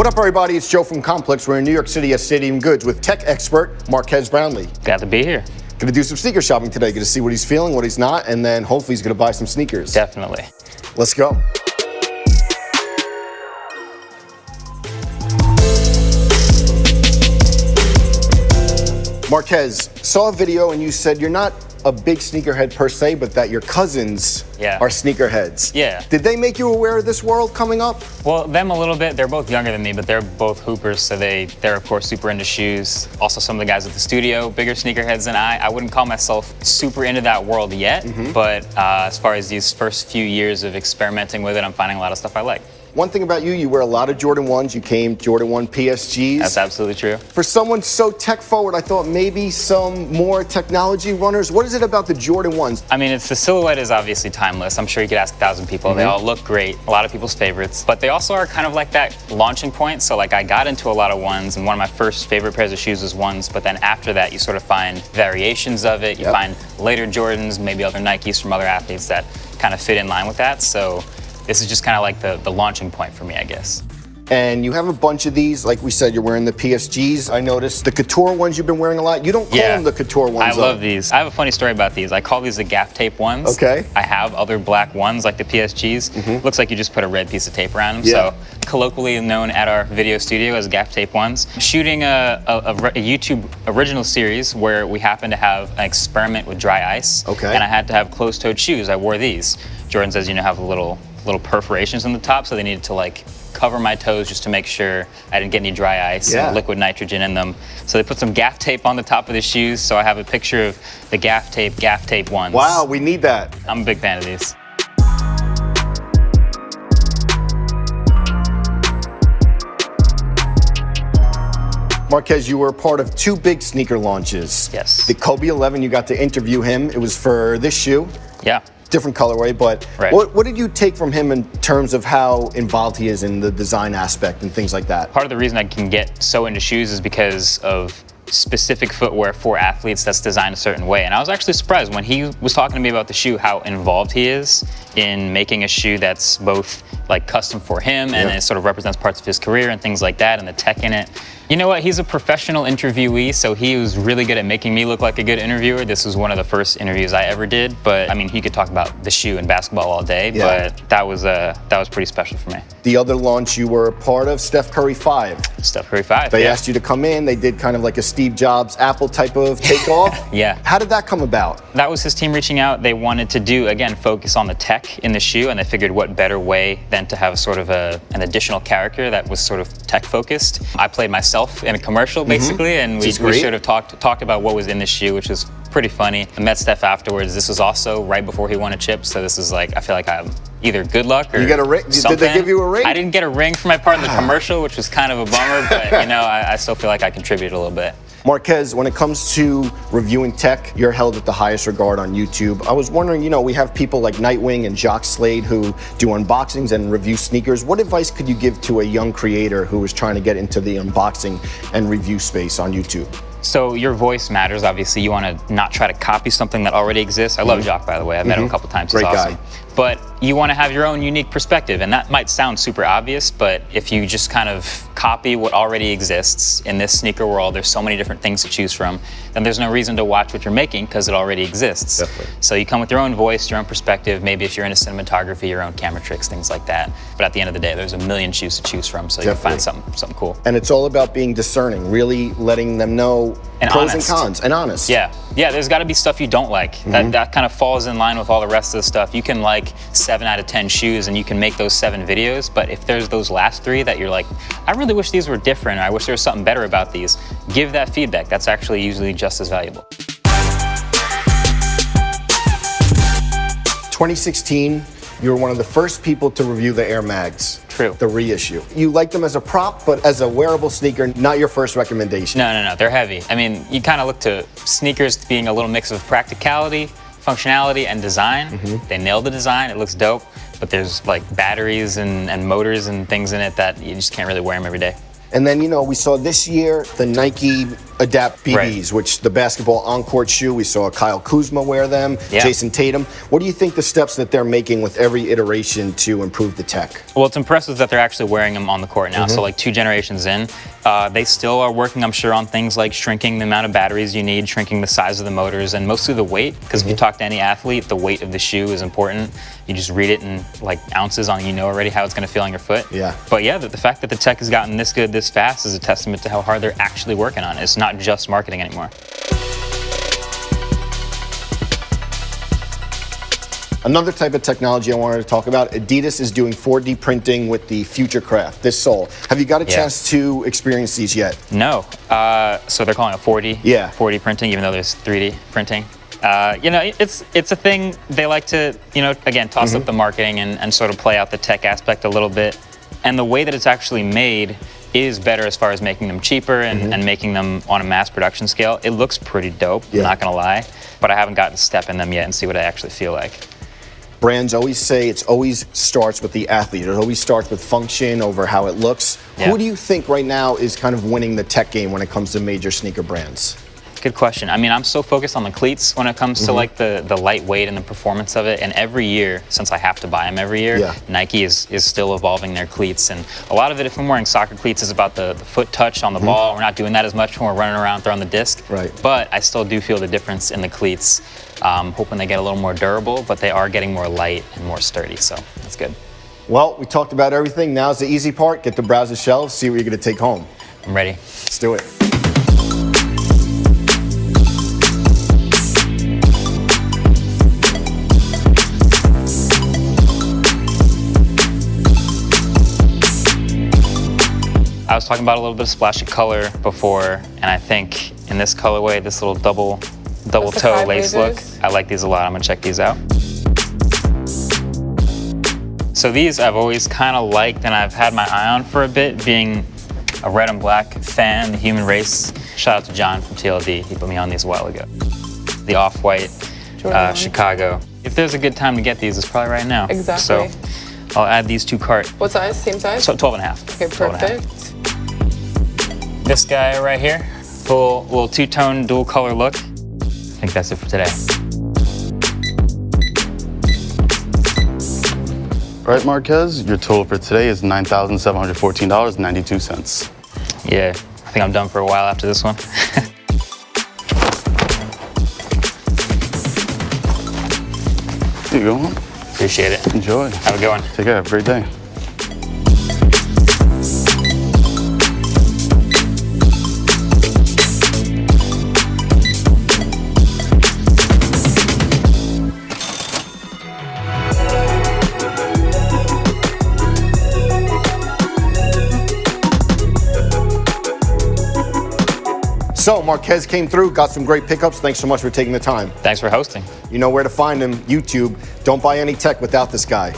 What up, everybody? It's Joe from Complex. We're in New York City at Stadium Goods with tech expert Marques Brownlee. Glad to be here. Gonna do some sneaker shopping today. Gonna see what he's feeling, what he's not, and then hopefully he's gonna buy some sneakers. Definitely. Let's go. Marques, saw a video and you said you're not a big sneakerhead per se, but that your cousins are sneakerheads. Yeah. Did they make you aware of this world coming up? Well, them a little bit. They're both younger than me, but they're both hoopers, so they're of course super into shoes. Also, some of the guys at the studio, bigger sneakerheads than I wouldn't call myself super into that world yet, but as far as these first few years of experimenting with it, I'm finding a lot of stuff I like. One thing about you, you wear a lot of Jordan 1s. You came Jordan 1 PSGs. That's absolutely true. For someone so tech forward, I thought maybe some more technology runners. What is it about the Jordan 1s? I mean, the silhouette is obviously timeless. I'm sure you could ask 1,000 people. They all look great. A lot of people's favorites. But they also are kind of like that launching point. So like I got into a lot of 1s, and one of my first favorite pairs of shoes was 1s. But then after that, you sort of find variations of it. You find later Jordans, maybe other Nikes from other athletes that kind of fit in line with that. So this is just kind of like the launching point for me, I guess. And you have a bunch of these. Like we said, you're wearing the PSGs. I noticed the couture ones you've been wearing a lot. You don't call them the couture ones. I love these. I have a funny story about these. I call these the gaff tape ones. Okay. I have other black ones like the PSGs. Looks like you just put a red piece of tape around them. So colloquially known at our video studio as gaff tape ones. Shooting a YouTube original series where we happened to have an experiment with dry ice. Okay. And I had to have closed-toed shoes. I wore these. Jordans, as you know, have little perforations on the top, so they needed to like cover my toes just to make sure I didn't get any dry ice and liquid nitrogen in them. So they put some gaff tape on the top of the shoes, so I have a picture of the gaff tape ones. Wow, we need that. I'm a big fan of these. Marques, you were a part of two big sneaker launches. Yes. The Kobe 11, you got to interview him. It was for this shoe. Yeah. Different colorway, but what did you take from him in terms of how involved he is in the design aspect and things like that? Part of the reason I can get so into shoes is because of specific footwear for athletes that's designed a certain way. And I was actually surprised when he was talking to me about the shoe, how involved he is in making a shoe that's both like custom for him and it sort of represents parts of his career and things like that and the tech in it. You know what, he's a professional interviewee, so he was really good at making me look like a good interviewer. This was one of the first interviews I ever did, but I mean, he could talk about the shoe and basketball all day, but that was pretty special for me. The other launch you were a part of, Steph Curry 5. Steph Curry 5, They asked you to come in, they did kind of like a Steve Jobs, Apple type of takeoff. How did that come about? That was his team reaching out. They wanted to do, again, focus on the tech in the shoe, and they figured what better way than to have sort of an additional character that was sort of tech focused. I played myself in a commercial basically, and we sort of talked about what was in the shoe, which was pretty funny. I met Steph afterwards. This was also right before he won a chip, so this is like, I feel like I'm either good luck or you got a ring? Something. Did they give you a ring? I didn't get a ring for my part in the commercial, which was kind of a bummer, but you know, I still feel like I contributed a little bit. Marques, when it comes to reviewing tech, you're held with the highest regard on YouTube. I was wondering, you know, we have people like Nightwing and Jock Slade who do unboxings and review sneakers. What advice could you give to a young creator who is trying to get into the unboxing and review space on YouTube? So your voice matters, obviously. You want to not try to copy something that already exists. I love Jock, by the way. I've met him a couple times. He's awesome. But you want to have your own unique perspective, and that might sound super obvious, but if you just kind of copy what already exists in this sneaker world, there's so many different things to choose from, then there's no reason to watch what you're making because it already exists. So you come with your own voice, your own perspective, maybe if you're into cinematography, your own camera tricks, things like that. But at the end of the day, there's a million shoes to choose from, so you can find something cool. And it's all about being discerning, really letting them know pros and cons, and honest. Yeah, there's got to be stuff you don't like. That kind of falls in line with all the rest of the stuff. You can like 7 out of 10 shoes and you can make those 7 videos, but if there's those last 3 that you're like, I really wish these were different, or I wish there was something better about these, give that feedback. That's actually usually just as valuable. 2016, you were one of the first people to review the Air Mags. True. The reissue. You like them as a prop, but as a wearable sneaker, not your first recommendation. No, they're heavy. I mean, you kind of look to sneakers being a little mix of practicality, functionality, and design. They nailed the design, it looks dope, but there's like batteries and motors and things in it that you just can't really wear them every day. And then, we saw this year the Nike Adapt BBs, Right. which the basketball on-court shoe. We saw Kyle Kuzma wear them, Yeah. Jason Tatum. What do you think the steps that they're making with every iteration to improve the tech? Well, it's impressive that they're actually wearing them on the court now. So like 2 generations in, they still are working, I'm sure, on things like shrinking the amount of batteries you need, shrinking the size of the motors, and mostly the weight. Because if you talk to any athlete, the weight of the shoe is important. You just read it in like ounces on, already how it's going to feel on your foot. Yeah. But yeah, the fact that the tech has gotten this good this fast is a testament to how hard they're actually working on it. It's not just marketing anymore. Another type of technology I wanted to talk about, Adidas is doing 4D printing with the Futurecraft, this sole. Have you got a Yeah. chance to experience these yet? No. So they're calling it 4D. Yeah. 4D printing, even though there's 3D printing. It's a thing they like to, again, toss up the marketing and sort of play out the tech aspect a little bit. And the way that it's actually made is better as far as making them cheaper and making them on a mass production scale. It looks pretty dope, Yeah. I'm not gonna lie. But I haven't gotten to step in them yet and see what I actually feel like. Brands always say it always starts with the athlete. It always starts with function over how it looks. Yeah. Who do you think right now is kind of winning the tech game when it comes to major sneaker brands? Good question. I mean, I'm so focused on the cleats when it comes to like the lightweight and the performance of it. And every year, since I have to buy them every year, Yeah. Nike is still evolving their cleats. And a lot of it, if I'm wearing soccer cleats, is about the foot touch on the ball. We're not doing that as much when we're running around throwing the disc. Right. But I still do feel the difference in the cleats. Hoping they get a little more durable, but they are getting more light and more sturdy. So that's good. Well, we talked about everything. Now's the easy part. Get to browse the shelves, see what you're going to take home. I'm ready. Let's do it. I was talking about a little bit of splash of color before, and I think in this colorway, this little double the toe five lace look, lasers? I like these a lot. I'm gonna check these out. So these I've always kind of liked and I've had my eye on for a bit, being a red and black fan, the human race. Shout out to John from TLD, he put me on these a while ago. The off-white, Jordan. Chicago. If there's a good time to get these, it's probably right now. Exactly. So I'll add these to cart. What size? Same size? So 12 and a half. Okay, 12 and a half. perfect. This guy right here, little two-tone dual color look. I think that's it for today. All right, Marquez, your total for today is $9,714.92. Yeah, I think I'm done for a while after this one. Here you go. Appreciate it. Enjoy. Have a good one. Take care. Have a great day. So Marquez came through, got some great pickups. Thanks so much for taking the time. Thanks for hosting. You know where to find him, YouTube. Don't buy any tech without this guy.